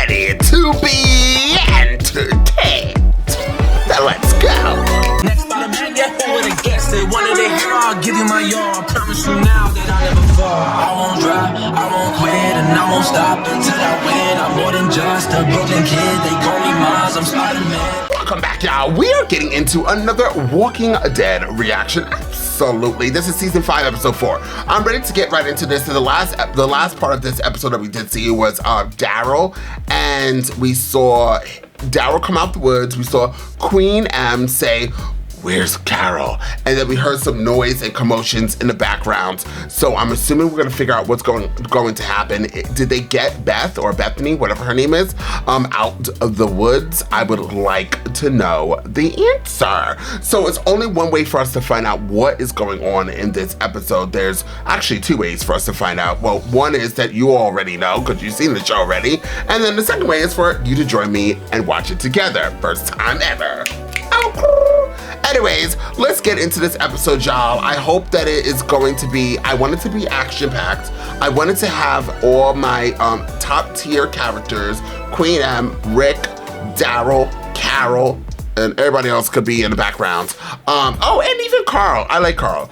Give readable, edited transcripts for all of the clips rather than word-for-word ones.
ready to be entertained. Now let's go. Next by the man, yeah, who would've guessed it? One of their hair, I'll give you my all. I promise you now that I never fall. I won't drop, I won't quit, and I won't stop until I win. I'm more than just a broken kid. They call me Miles, I'm Spider-Man. Welcome back, y'all. We are getting into another Walking Dead reaction. Absolutely. This is season 5, episode 4. I'm ready to get right into this. So the last part of this episode that we did see was Daryl, and we saw Daryl come out the woods. We saw Queen M say, "Where's Carol?" And then we heard some noise and commotions in the background. So I'm assuming we're gonna figure out what's going to happen. Did they get Beth or Bethany, whatever her name is, out of the woods? I would like to know the answer. So it's only one way for us to find out what is going on in this episode. There's actually 2 ways for us to find out. Well, one is that you already know because you've seen the show already. And then the second way is for you to join me and watch it together. First time ever. Oh, cool. Anyways, let's get into this episode, y'all. I hope that it is going to be, I want it to be action-packed. I wanted to have all my top-tier characters, Queen M, Rick, Daryl, Carol, and everybody else could be in the background. Oh, and even Carl. I like Carl.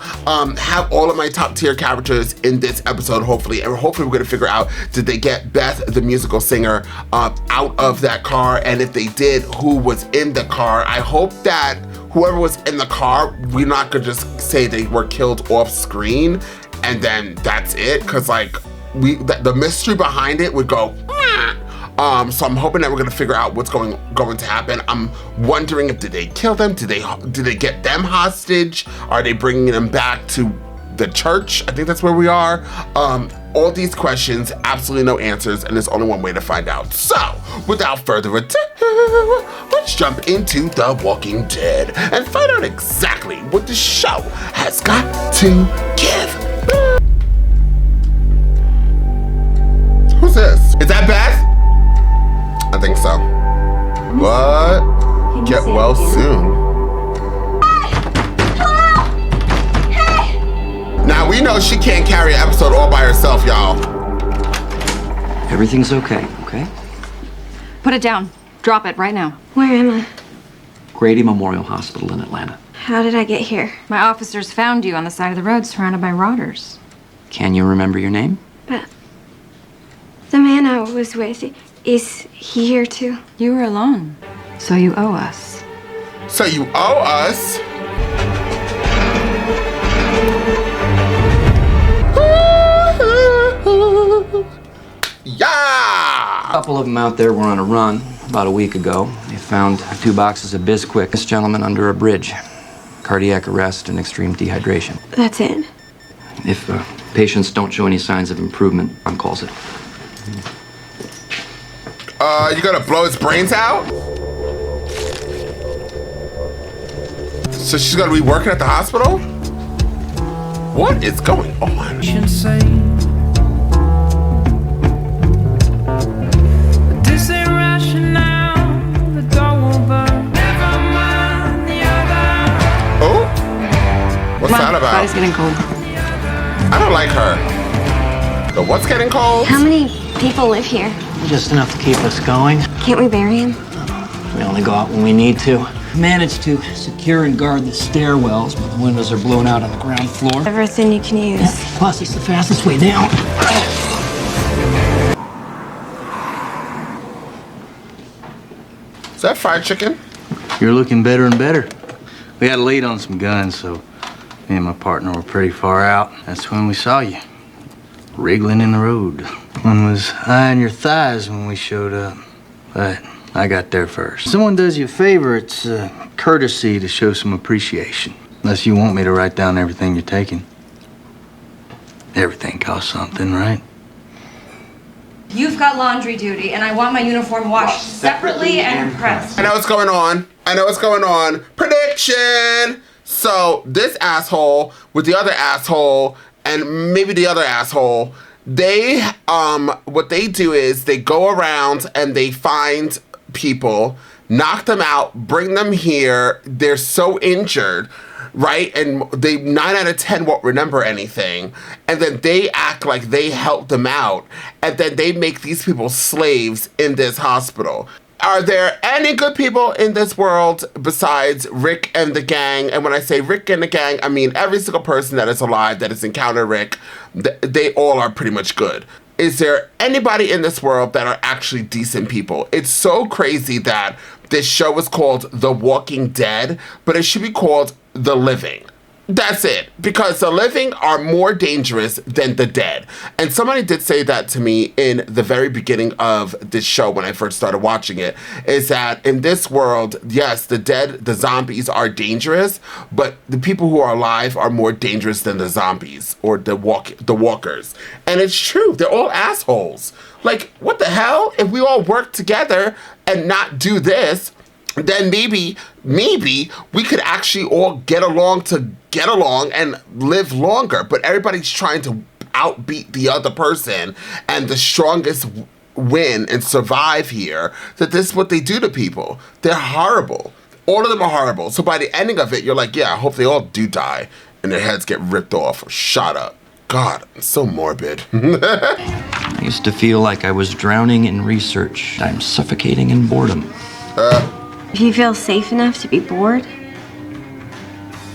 Have all of my top-tier characters in this episode, hopefully. And hopefully we're gonna figure out, did they get Beth, the musical singer, out of that car? And if they did, who was in the car? I hope that whoever was in the car, we're not gonna just say they were killed off screen and then that's it. Cause like, the mystery behind it would go, so I'm hoping that we're gonna figure out what's going to happen. I'm wondering if did they kill them? Did they get them hostage? Are they bringing them back to the church? I think that's where we are. All these questions, absolutely no answers, and there's only one way to find out. So, without further ado, let's jump into The Walking Dead and find out exactly what the show has got to give. Who's this? Is that Beth? I think so. What? Get well soon. Now we know she can't carry an episode all by herself, y'all. Everything's okay, okay? Put it down. Drop it right now. Where am I? Grady Memorial Hospital in Atlanta. How did I get here? My officers found you on the side of the road surrounded by rotters. Can you remember your name? But the man I was with, is he here too? You were alone, so you owe us. So you owe us? Yeah! A couple of them out there were on a run about a week ago. They found 2 boxes of Bisquick. This gentleman under a bridge. Cardiac arrest and extreme dehydration. That's it? If patients don't show any signs of improvement, on calls it. You gonna blow his brains out? So she's gonna be working at the hospital? What is going on? Oh? What's that about? Body's getting cold. I don't like her. The what's getting cold? How many people live here? Just enough to keep us going. Can't we bury him? We only go out when we need to. Managed to secure and guard the stairwells, but the windows are blown out on the ground floor. Everything you can use. Yeah, plus, it's the fastest way down. Is that fried chicken? You're looking better and better. We had a lead on some guns, so me and my partner were pretty far out. That's when we saw you, wriggling in the road. One was eyeing your thighs when we showed up, but I got there first. Someone does you a favor, it's a courtesy to show some appreciation. Unless you want me to write down everything you're taking. Everything costs something, right? You've got laundry duty, and I want my uniform washed separately and pressed. I know what's going on. Prediction! So this asshole with the other asshole and maybe the other asshole, they, what they do is they go around and they find people, knock them out, bring them here. They're so injured. right? And they 9 out of 10 won't remember anything. And then they act like they helped them out. And then they make these people slaves in this hospital. Are there any good people in this world besides Rick and the gang? And when I say Rick and the gang, I mean every single person that is alive that has encountered Rick. They all are pretty much good. Is there anybody in this world that are actually decent people? It's so crazy that this show is called The Walking Dead, but it should be called The Living. That's it. Because the living are more dangerous than the dead. And somebody did say that to me in the very beginning of this show when I first started watching it, is that in this world, yes, the dead, the zombies are dangerous, but the people who are alive are more dangerous than the zombies or the walkers. And it's true. They're all assholes. Like, what the hell? If we all work together and not do this, then maybe we could actually all get along and live longer. But everybody's trying to outbeat the other person, and the strongest win and survive here. That this is what they do to people. They're horrible. All of them are horrible. So by the ending of it, you're like, yeah, I hope they all do die and their heads get ripped off or shot up. God, it's so morbid. I used to feel like I was drowning in research. I'm suffocating in boredom. Do you feel safe enough to be bored?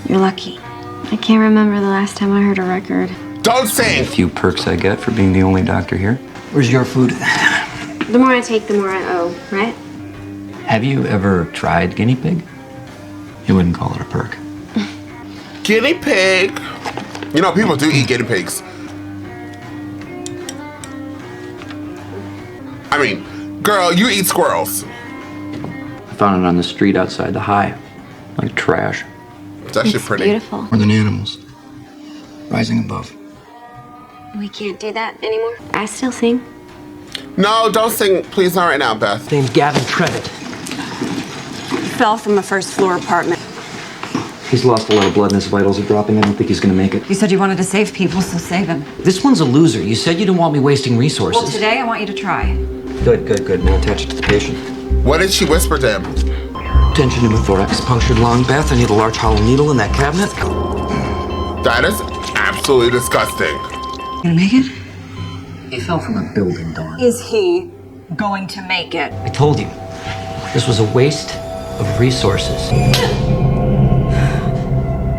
You're lucky. I can't remember the last time I heard a record. Don't sing! A few perks I get for being the only doctor here. Where's your food? The more I take, the more I owe, right? Have you ever tried guinea pig? You wouldn't call it a perk. Guinea pig. You know, people do eat guinea pigs. I mean, girl, you eat squirrels. I found it on the street outside the high, like trash. It's actually pretty. Beautiful. More than animals, rising above. We can't do that anymore. I still sing. No, don't sing. Please, not right now, Beth. Name's Gavin Trevitt. Fell from a first floor apartment. He's lost a lot of blood and his vitals are dropping. I don't think he's gonna make it. You said you wanted to save people, so save him. This one's a loser. You said you didn't want me wasting resources. Well, today I want you to try. Good. Now attach it to the patient. What did she whisper to him? Tension pneumothorax, punctured lung. Beth, I need a large hollow needle in that cabinet. That is absolutely disgusting. You gonna make it? He fell from a building, Dawn. Is he going to make it? I told you, this was a waste of resources.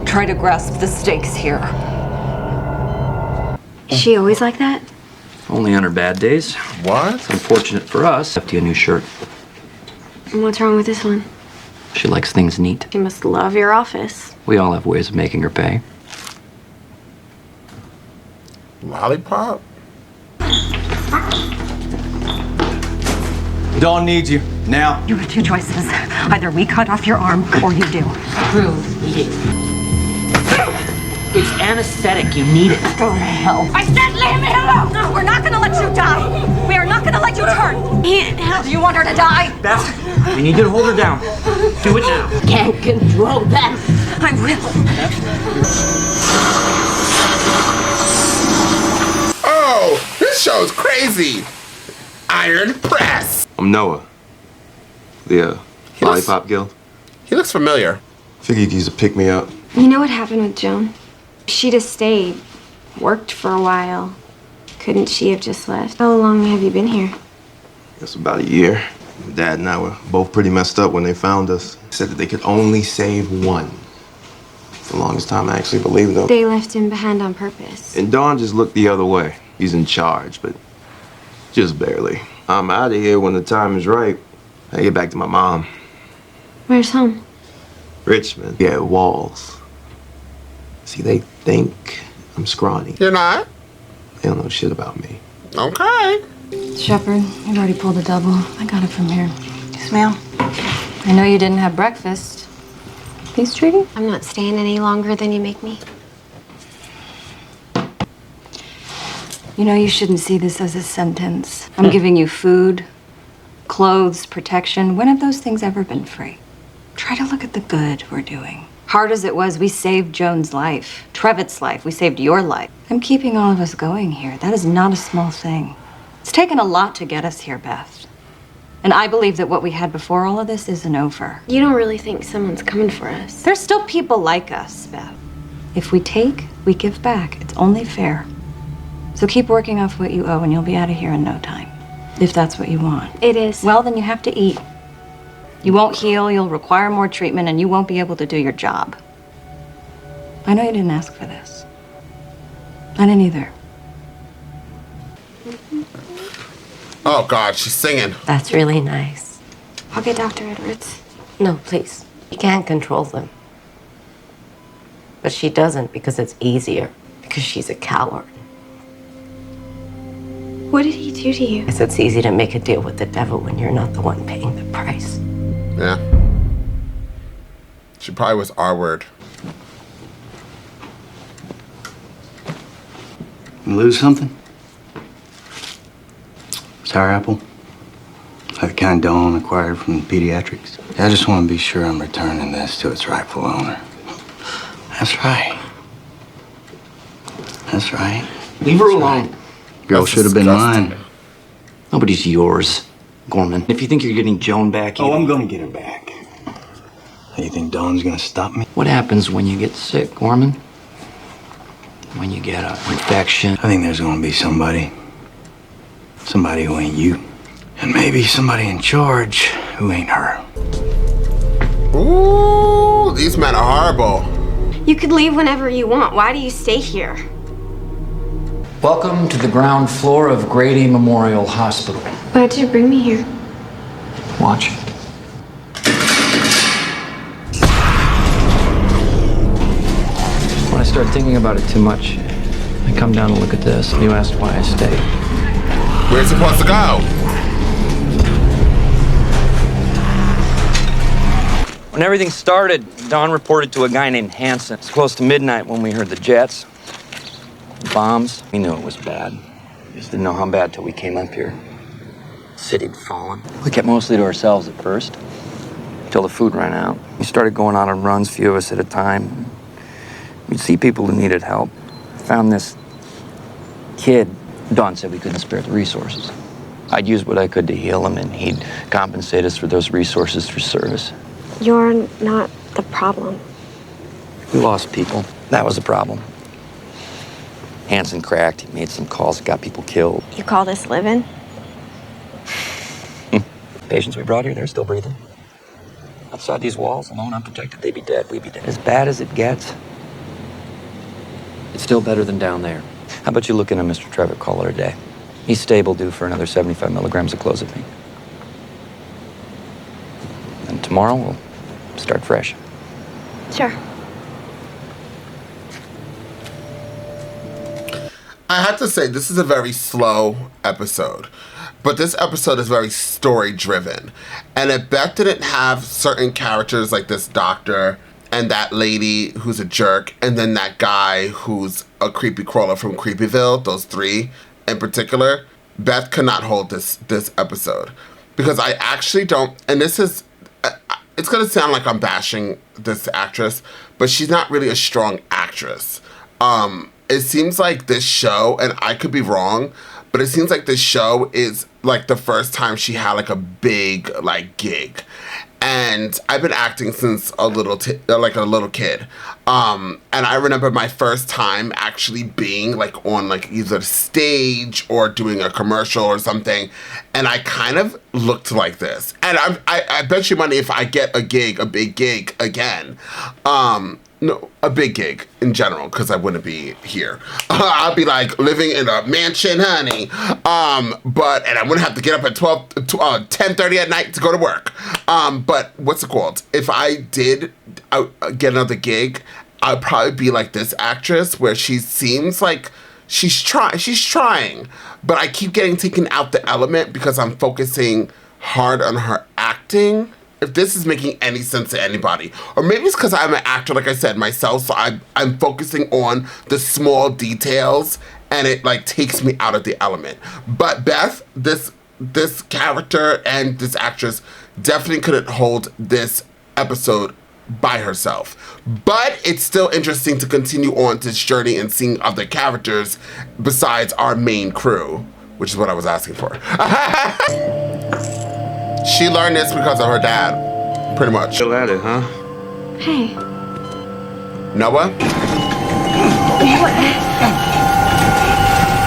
Try to grasp the stakes here. Is she always like that? Only on her bad days. What? It's unfortunate for us. Left you a new shirt. And what's wrong with this one? She likes things neat. You must love your office. We all have ways of making her pay. Lollipop? Dawn needs you. Now. You have two choices. Either we cut off your arm or you do. It's anesthetic. You need it. Go to hell. I said leave me alone! No, we're not gonna let you die. We are not gonna let you turn. Can't help. Do you want her to die? Beth, we need you to hold her down. Do it now. Can't control them. I will. Oh, this show's crazy. Iron Press. I'm Noah. The Lollipop Guild. He looks familiar. Figured you could use a pick-me-up. You know what happened with Joan? She'd have stayed, worked for a while. Couldn't she have just left? How long have you been here? It's about a year. Dad and I were both pretty messed up when they found us. They said that they could only save one. For the longest time, I actually believed them. They left him behind on purpose. And Dawn just looked the other way. He's in charge, but just barely. I'm out of here when the time is right. I get back to my mom. Where's home? Richmond. Yeah, Walls. See, they think I'm scrawny. You're not? They don't know shit about me. Okay. Shepard, you've already pulled a double. I got it from here. Yes, ma'am. I know you didn't have breakfast. Peace treaty? I'm not staying any longer than you make me. You know, you shouldn't see this as a sentence. I'm giving you food, clothes, protection. When have those things ever been free? Try to look at the good we're doing. Hard as it was, we saved Joan's life, Trevitt's life. We saved your life. I'm keeping all of us going here. That is not a small thing. It's taken a lot to get us here, Beth. And I believe that what we had before all of this isn't over. You don't really think someone's coming for us? There's still people like us, Beth. If we take, we give back. It's only fair. So keep working off what you owe and you'll be out of here in no time. If that's what you want. It is. Well, then you have to eat. You won't heal, you'll require more treatment, and you won't be able to do your job. I know you didn't ask for this. I didn't either. Oh God, she's singing. That's really nice. I'll get Dr. Edwards. No, please. You can't control them. But she doesn't because it's easier. Because she's a coward. What did he do to you? Because it's easy to make a deal with the devil when you're not the one paying the price. Yeah. She probably was R word. You lose something? Sour apple? That kind Dawn acquired from pediatrics. I just want to be sure I'm returning this to its rightful owner. That's right. That's right. Leave her alone. Girl That's should have been disgusting. mine. Nobody's yours, Gorman. If you think you're getting Joan back, Oh, I'm gonna get her back. You think Dawn's gonna stop me? What happens when you get sick, Gorman? When you get an infection? I think there's gonna be somebody. Somebody who ain't you. And maybe somebody in charge who ain't her. Ooh, these men are horrible. You could leave whenever you want. Why do you stay here? Welcome to the ground floor of Grady Memorial Hospital. Why did you bring me here? Watch. When I start thinking about it too much, I come down and look at this, and you asked why I stayed. Where's it supposed to go? When everything started, Don reported to a guy named Hanson. It's close to midnight when we heard the jets, bombs. We knew it was bad. We just didn't know how bad till we came up here. The city had fallen. We kept mostly to ourselves at first, until the food ran out. We started going out on runs, few of us at a time. We'd see people who needed help. Found this kid. Don said we couldn't spare the resources. I'd use what I could to heal him, and he'd compensate us for those resources for service. You're not the problem. We lost people. That was the problem. Hanson cracked. He made some calls that got people killed. You call this living? Patients we brought here, they're still breathing. Outside these walls, alone, unprotected, they'd be dead. We'd be dead. As bad as it gets, It's still better than down there. how about you look into Mr. Trevor, call it a day? He's stable, due for another 75 milligrams of clozapine. And tomorrow, we'll start fresh. Sure. I have to say, this is a very slow episode. But this episode is very story-driven. And if Beth didn't have certain characters like this doctor and that lady who's a jerk, and then that guy who's a creepy crawler from Creepyville, those three in particular, Beth could not hold this episode. Because I actually don't, and this is, it's going to sound like I'm bashing this actress, but she's not really a strong actress. It seems like this show, and I could be wrong, but it seems like this show is like the first time she had like a big like gig. And I've been acting since a little kid. And I remember my first time actually being like on like either stage or doing a commercial or something. And I kind of looked like this. And I bet you money if I get a big gig again, no, a big gig in general, because I wouldn't be here. I'll be like living in a mansion, honey. And I wouldn't have to get up at 10:30 at night to go to work. But what's it called? If I did get another gig, I'd probably be like this actress where she seems like she's trying, but I keep getting taken out the element because I'm focusing hard on her acting. If this is making any sense to anybody. Or maybe it's because I'm an actor, like I said, myself, so I'm focusing on the small details, and it, like, takes me out of the element. But Beth, this character and this actress definitely couldn't hold this episode by herself. But it's still interesting to continue on this journey and seeing other characters besides our main crew, which is what I was asking for. She learned this because of her dad, pretty much. Still at it, huh? Hey. Noah?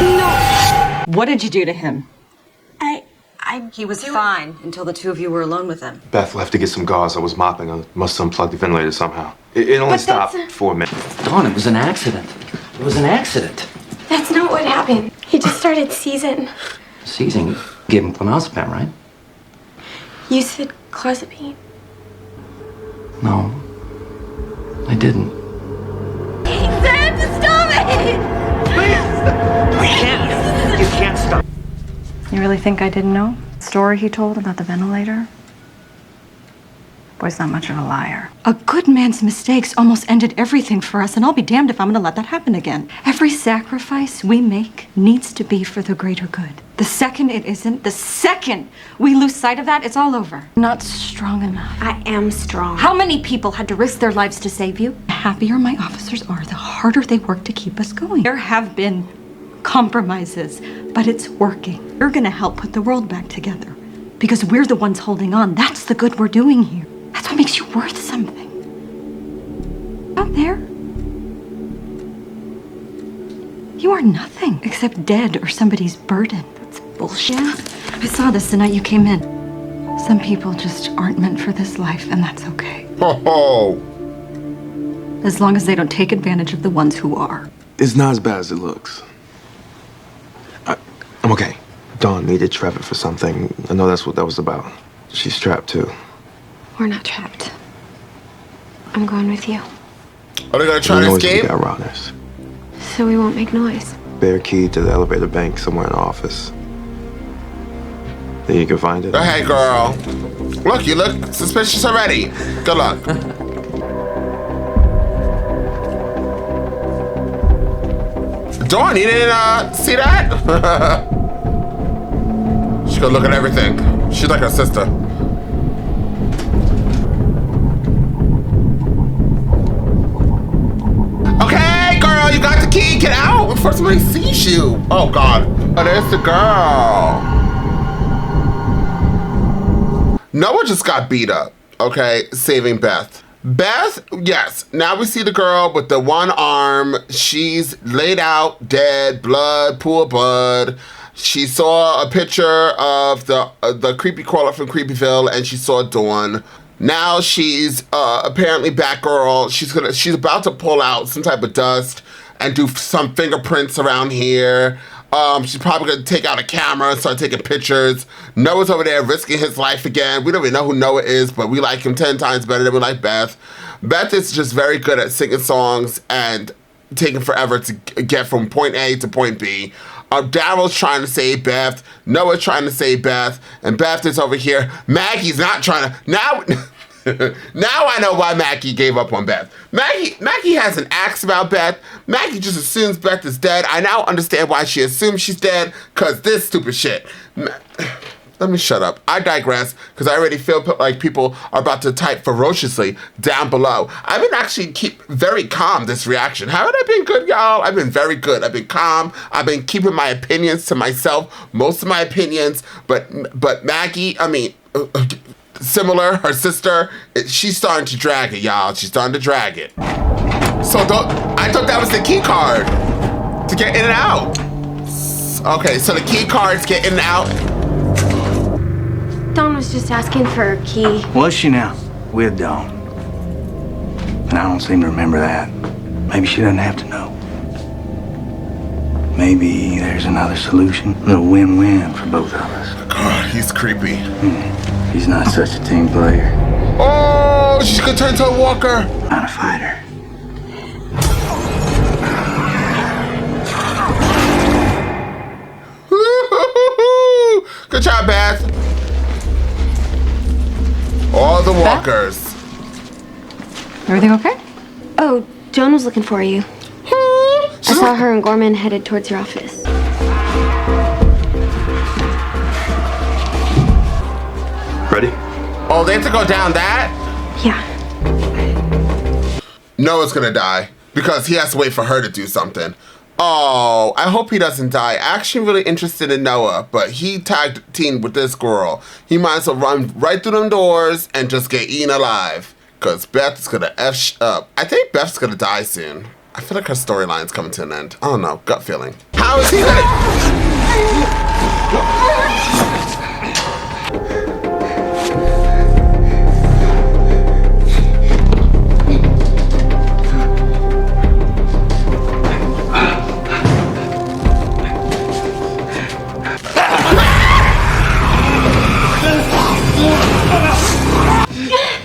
No. What did you do to him? He was fine until the two of you were alone with him. Beth left to get some gauze. I was mopping. I must have unplugged the ventilator somehow. It only stopped for a minute. Dawn, it was an accident. It was an accident. That's not what happened. He just started seizing. Seizing? You gave him clonazepam, right? You said clozapine. No, I didn't. He said to stop it! Please! We can't. You can't stop. You really think I didn't know? The story he told about the ventilator? Boy's not much of a liar. A good man's mistakes almost ended everything for us, and I'll be damned if I'm gonna let that happen again. Every sacrifice we make needs to be for the greater good. The second it isn't, the second we lose sight of that, it's all over. Not strong enough. I am strong. How many people had to risk their lives to save you? The happier my officers are, the harder they work to keep us going. There have been compromises, but it's working. You're gonna help put the world back together because we're the ones holding on. That's the good we're doing here. That's what makes you worth something. Out there, you are nothing except dead or somebody's burden. That's bullshit. I saw this the night you came in. Some people just aren't meant for this life, and that's okay. Ho As long as they don't take advantage of the ones who are. It's not as bad as it looks. I'm okay. Dawn needed Trevor for something. I know that's what that was about. She's trapped too. We're not trapped. I'm going with you. Are they gonna try to escape? We got rotters. So we won't make noise. Bare key to the elevator bank somewhere in the office. Think you can find it? Oh, hey, girl. Look, you look suspicious already. Good luck. Dawn, you didn't see that? She's gonna look at everything. She's like her sister. Okay, girl, you got the key. Get out before somebody sees you. Oh, God. Oh, there's the girl. Noah just got beat up, okay, saving Beth. Beth, yes, now we see the girl with the one arm. She's laid out, dead, blood, pool of blood. She saw a picture of the creepy crawler from Creepyville, and she saw Dawn. Now she's apparently Batgirl. She's about to pull out some type of dust and do some fingerprints around here. She's probably gonna take out a camera and start taking pictures. Noah's over there risking his life again. We don't even know who Noah is, but we like him 10 times better than we like Beth. Beth is just very good at singing songs and taking forever to get from point A to point B. Daryl's trying to save Beth. Noah's trying to save Beth. And Beth is over here. Maggie's not trying to... Now I know why Maggie gave up on Beth. Maggie hasn't asked about Beth. Maggie just assumes Beth is dead. I now understand why she assumes she's dead, because this stupid shit. Let me shut up. I digress, because I already feel like people are about to type ferociously down below. I've been actually very calm this reaction. Haven't I been good, y'all? I've been very good. I've been calm. I've been keeping my opinions to myself, most of my opinions, but Maggie, I mean... similar, her sister, she's starting to drag it, y'all. She's starting to drag it. So I thought that was the key card to get in and out. Okay, so the key card's get in and out. Dawn was just asking for a key. Was she now? With Dawn. And I don't seem to remember that. Maybe she doesn't have to know. Maybe there's another solution. A little win-win for both of us. God, he's creepy. He's not such a team player. Oh, she's gonna turn into a walker. Not a fighter. Good job, Beth. All the walkers. Everything okay? Oh, Joan was looking for you. I saw her and Gorman headed towards your office. Ready? Oh, they have to go down that? Yeah. Noah's gonna die because he has to wait for her to do something. Oh, I hope he doesn't die. Actually really interested in Noah, but he tagged team with this girl. He might as well run right through them doors and just get eaten alive. Because Beth is gonna up. I think Beth's gonna die soon. I feel like her storyline's coming to an end. I don't know, gut feeling. How is he gonna...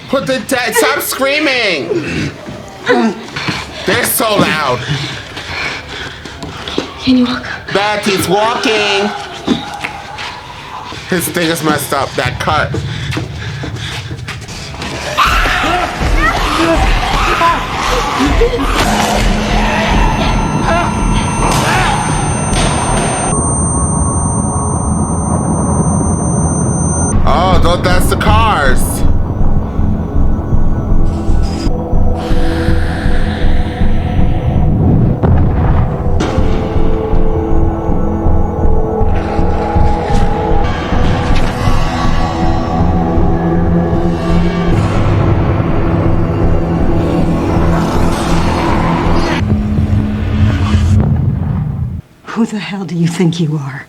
Put the stop screaming! They're so loud. Can you walk? Beth, he's walking. His thing is messed up. That cut. Oh, that's the cars. Who the hell do you think you are?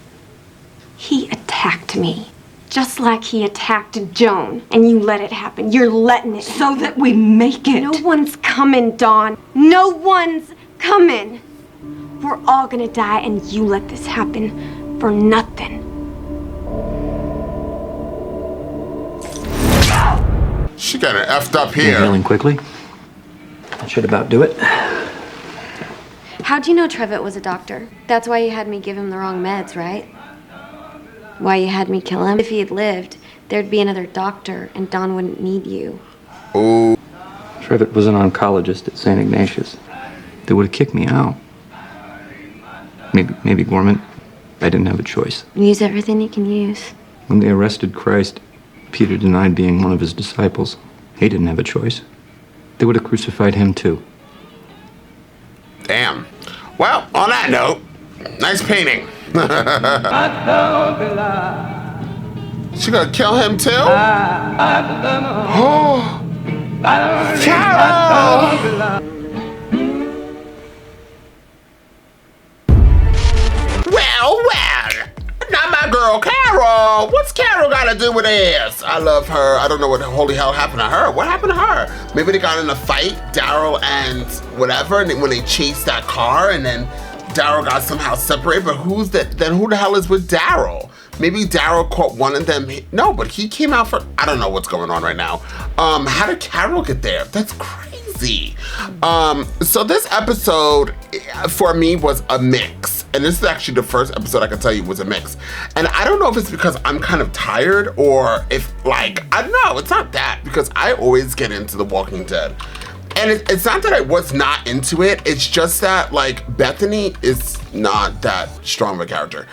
He attacked me. Just like he attacked Joan. And you let it happen. You're letting it So that we make it. No one's coming, Dawn. No one's coming. We're all gonna die, and you let this happen for nothing. She got it effed up here. Healing quickly. That should about do it. How'd you know Trevitt was a doctor? That's why you had me give him the wrong meds, right? Why you had me kill him? If he had lived, there'd be another doctor, and Dawn wouldn't need you. Oh. Trevitt was an oncologist at St. Ignatius. They would have kicked me out. Maybe Gorman. I didn't have a choice. Use everything you can use. When they arrested Christ, Peter denied being one of his disciples. He didn't have a choice. They would have crucified him too. Damn. Well, on that note, nice painting. She gonna kill him too? Oh, Carol! Well, not my girl Carol. What's Carol got to do with this? I love her. I don't know what the holy hell happened to her. What happened to her? Maybe they got in a fight, Daryl and whatever, and when they chased that car, and then Daryl got somehow separated. But who's that? Then who the hell is with Daryl? Maybe Daryl caught one of them. No, but he came out for. I don't know what's going on right now. How did Carol get there? That's crazy. So this episode for me was a mix. And this is actually the first episode I can tell you was a mix. And I don't know if it's because I'm kind of tired or if like, I don't know, it's not that because I always get into The Walking Dead. And it's not that I was not into it, it's just that like Bethany is not that strong of a character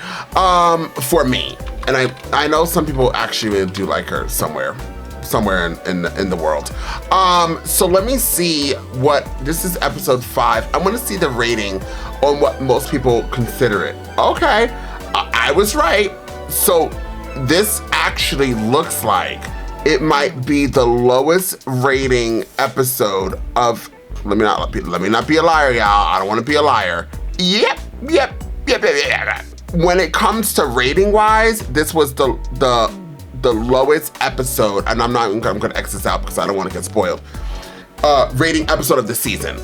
for me. And I know some people actually do like her somewhere in the world. So let me see what, this is episode 5. I wanna see the rating on what most people consider it. Okay, I was right. So this actually looks like it might be the lowest rating episode of, let me not be a liar, y'all. I don't wanna be a liar. Yep. When it comes to rating wise, this was the lowest episode, and I'm gonna X this out because I don't wanna get spoiled. Rating episode of the season.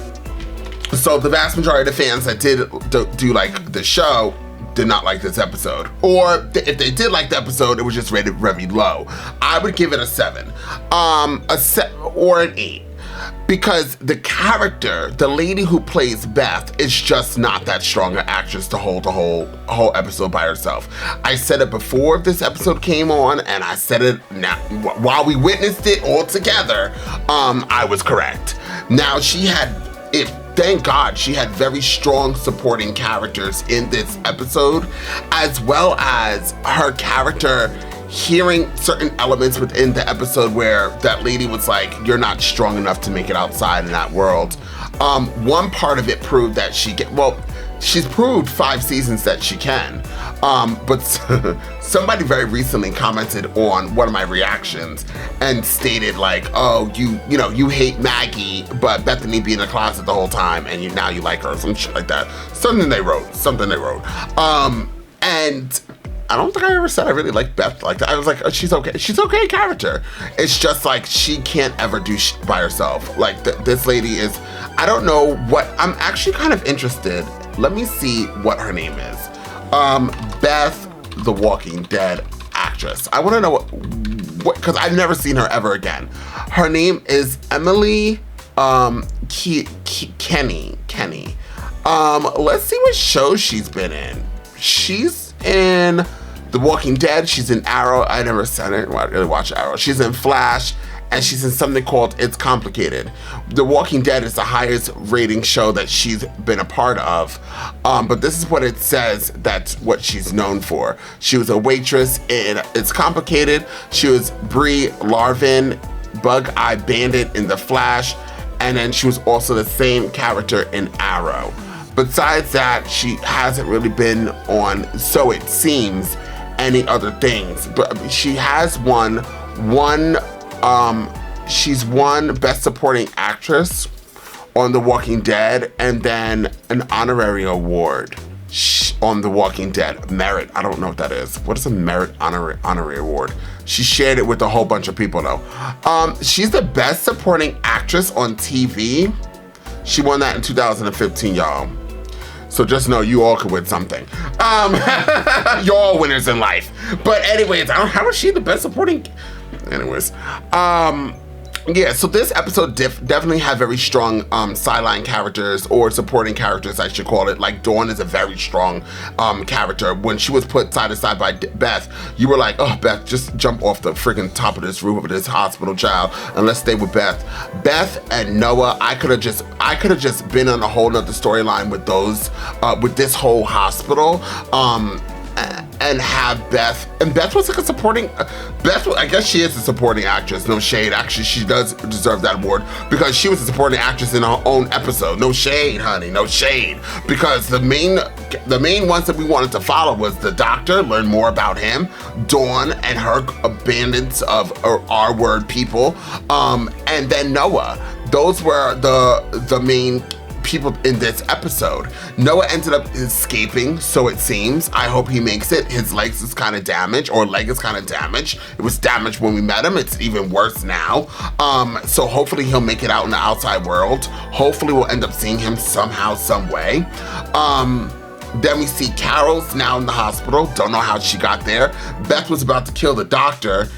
So the vast majority of the fans that did do like the show did not like this episode. Or if they did like the episode, it was just rated very low. I would give it a 7, or an 8. Because the character, the lady who plays Beth, is just not that strong an actress to hold the whole episode by herself. I said it before this episode came on, and I said it now while we witnessed it all together. I was correct. Now thank God she had very strong supporting characters in this episode, as well as her character hearing certain elements within the episode where that lady was like, you're not strong enough to make it outside in that world. One part of it proved that she she's proved 5 seasons that she can. But somebody very recently commented on one of my reactions and stated like, oh, you hate Maggie, but Bethany be in the closet the whole time and now you like her, some shit like that. Something they wrote. And I don't think I ever said I really like Beth like that. I was like, oh, she's okay. She's okay character. It's just like she can't ever do shit by herself. Like this lady is, I don't know what, I'm actually kind of interested. Let me see what her name is. Beth, the Walking Dead actress. I want to know what, because I've never seen her ever again. Her name is Emily Kenny. Let's see what shows she's been in. She's in The Walking Dead. She's in Arrow. I never said it. I really watch Arrow. She's in Flash. And she's in something called It's Complicated. The Walking Dead is the highest rating show that she's been a part of. But this is what it says that's what she's known for. She was a waitress in It's Complicated. She was Brie Larvin, Bug-Eye Bandit in The Flash. And then she was also the same character in Arrow. Besides that, she hasn't really been on, so it seems, any other things. But she has she's won Best Supporting Actress on The Walking Dead, and then an honorary award on The Walking Dead. Merit, I don't know what that is. What is a merit honorary award? She shared it with a whole bunch of people though. She's the Best Supporting Actress on TV. She won that in 2015, y'all. So just know you all could win something. You're all winners in life. But anyways, how is she the Best Supporting? Anyways, yeah, so this episode definitely had very strong sideline characters, or supporting characters, I should call it. Like, Dawn is a very strong character. When she was put side to side by Beth, you were like, oh, Beth, just jump off the freaking top of this roof of this hospital, child, and let's stay with Beth. Beth and Noah, I could have just been on a whole nother storyline with those, with this whole hospital. And have Beth, and Beth was like a supporting, I guess she is a supporting actress, no shade, actually she does deserve that award, because she was a supporting actress in her own episode. No shade, honey, no shade, because the main ones that we wanted to follow was the doctor, learn more about him, Dawn and her abundance of R-word people, and then Noah. Those were the main people in this episode. Noah ended up escaping, so it seems. I hope he makes it. His legs is kind of damaged, or leg is kind of damaged. It was damaged when we met him. It's even worse now. So hopefully he'll make it out in the outside world. Hopefully we'll end up seeing him somehow, some way. Then we see Carol's now in the hospital. Don't know how she got there. Beth was about to kill the doctor.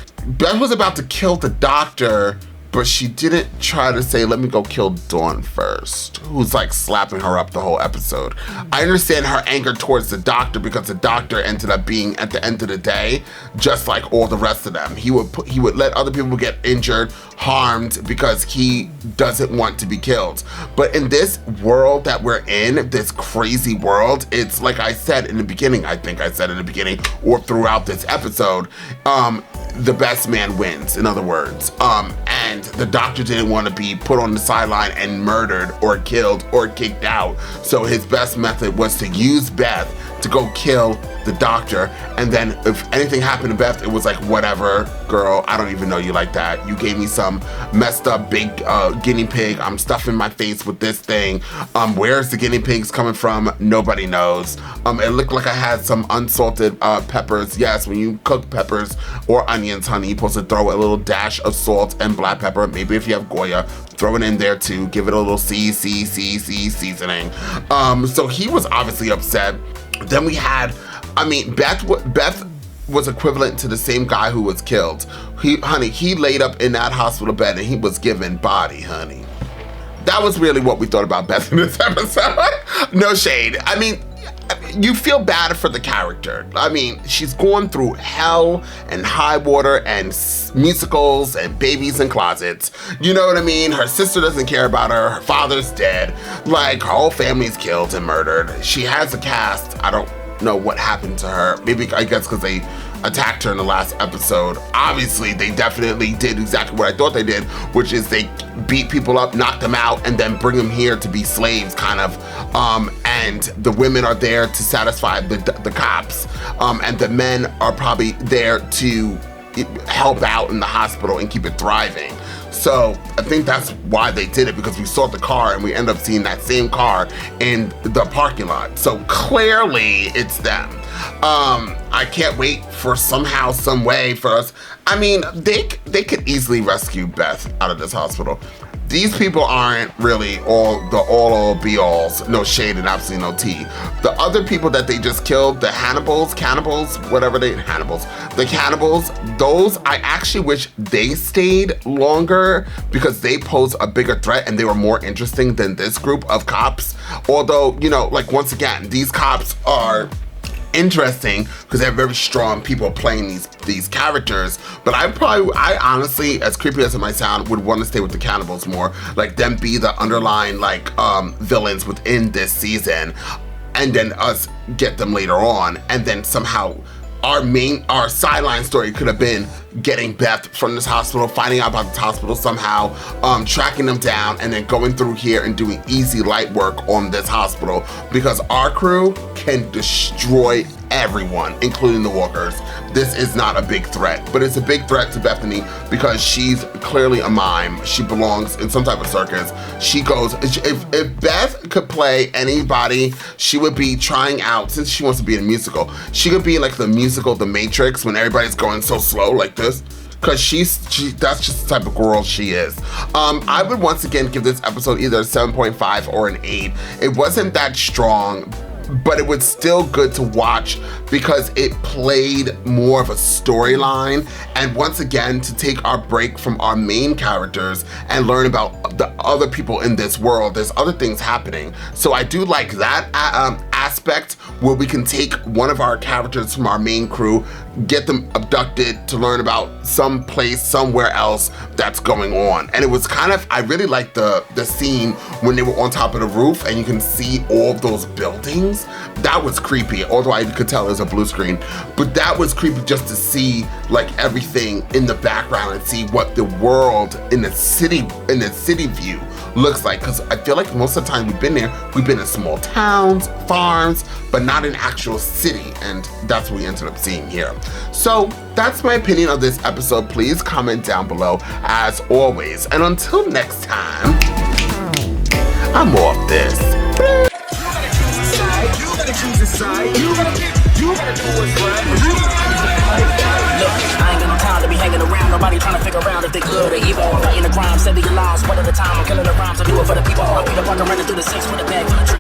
But she didn't try to say, let me go kill Dawn first, who's like slapping her up the whole episode. I understand her anger towards the doctor, because the doctor ended up being, at the end of the day, just like all the rest of them. He would let other people get injured, harmed, because he doesn't want to be killed. But in this world that we're in, this crazy world, it's like I said in the beginning, I think I said in the beginning, or throughout this episode, the best man wins, in other words. And the doctor didn't want to be put on the sideline and murdered or killed or kicked out. So his best method was to use Beth to go kill the doctor. And then if anything happened to Beth, it was like, whatever, girl, I don't even know you like that. You gave me some messed up big guinea pig. I'm stuffing my face with this thing. Where's the guinea pigs coming from? Nobody knows. It looked like I had some unsalted peppers. Yes, when you cook peppers or onions, honey, you're supposed to throw a little dash of salt and black pepper. Maybe if you have Goya, throw it in there too. Give it a little seasoning. So he was obviously upset. Then we had, Beth was equivalent to the same guy who was killed. He laid up in that hospital bed and he was given body, honey. That was really what we thought about Beth in this episode. No shade. You feel bad for the character. She's going through hell and high water and musicals and babies in closets. You know what I mean? Her sister doesn't care about her. Her father's dead. Like, her whole family's killed and murdered. She has a cast. I don't know what happened to her. Maybe, I guess, because they attacked her in the last episode. Obviously, they definitely did exactly what I thought they did, which is they beat people up, knock them out, and then bring them here to be slaves, kind of. and the women are there to satisfy the cops, and the men are probably there to help out in the hospital and keep it thriving. So I think that's why they did it, because we saw the car and we end up seeing that same car in the parking lot. So clearly it's them. I can't wait for somehow, some way for us. I mean, they could easily rescue Beth out of this hospital. These people aren't really all be-alls, no shade and absolutely no tea. The other people that they just killed, the cannibals, those, I actually wish they stayed longer because they pose a bigger threat and they were more interesting than this group of cops. Although, you know, like once again, these cops are interesting because they're very strong people playing these characters, but I honestly, as creepy as it might sound, would want to stay with the cannibals more, like them be the underlying like villains within this season, and then us get them later on, and then somehow our sideline story could have been getting Beth from this hospital, finding out about this hospital somehow, tracking them down, and then going through here and doing easy light work on this hospital, because our crew can destroy everyone, including the walkers. This is not a big threat, but it's a big threat to Bethany because she's clearly a mime. She belongs in some type of circus. She goes, if Beth could play anybody, she would be trying out, since she wants to be in a musical, she could be like the musical The Matrix when everybody's going so slow like this. Because that's just the type of girl she is. I would once again give this episode either a 7.5 or an 8. It wasn't that strong, but it was still good to watch because it played more of a storyline, and once again to take our break from our main characters and learn about the other people in this world. There's other things happening, so I do like that aspect where we can take one of our characters from our main crew, get them abducted to learn about some place somewhere else that's going on. And it was kind of, I really liked the scene when they were on top of the roof and you can see all of those buildings. That was creepy, although I could tell it was a blue screen, but that was creepy just to see like everything in the background and see what the world in the city view looks like. Because I feel like most of the time we've been in small towns, farms, but not an actual city, and that's what we ended up seeing here. So that's my opinion of this episode. Please comment down below as always, and until next time, I'm off this. Look, I ain't got no time to be hanging around. Nobody trying to figure out if they good or evil. I'm fighting the crime, saving your lives one at a time. I'm killing the rhymes. I do it for the people. I'm Peter Parker running through the six with a bag full of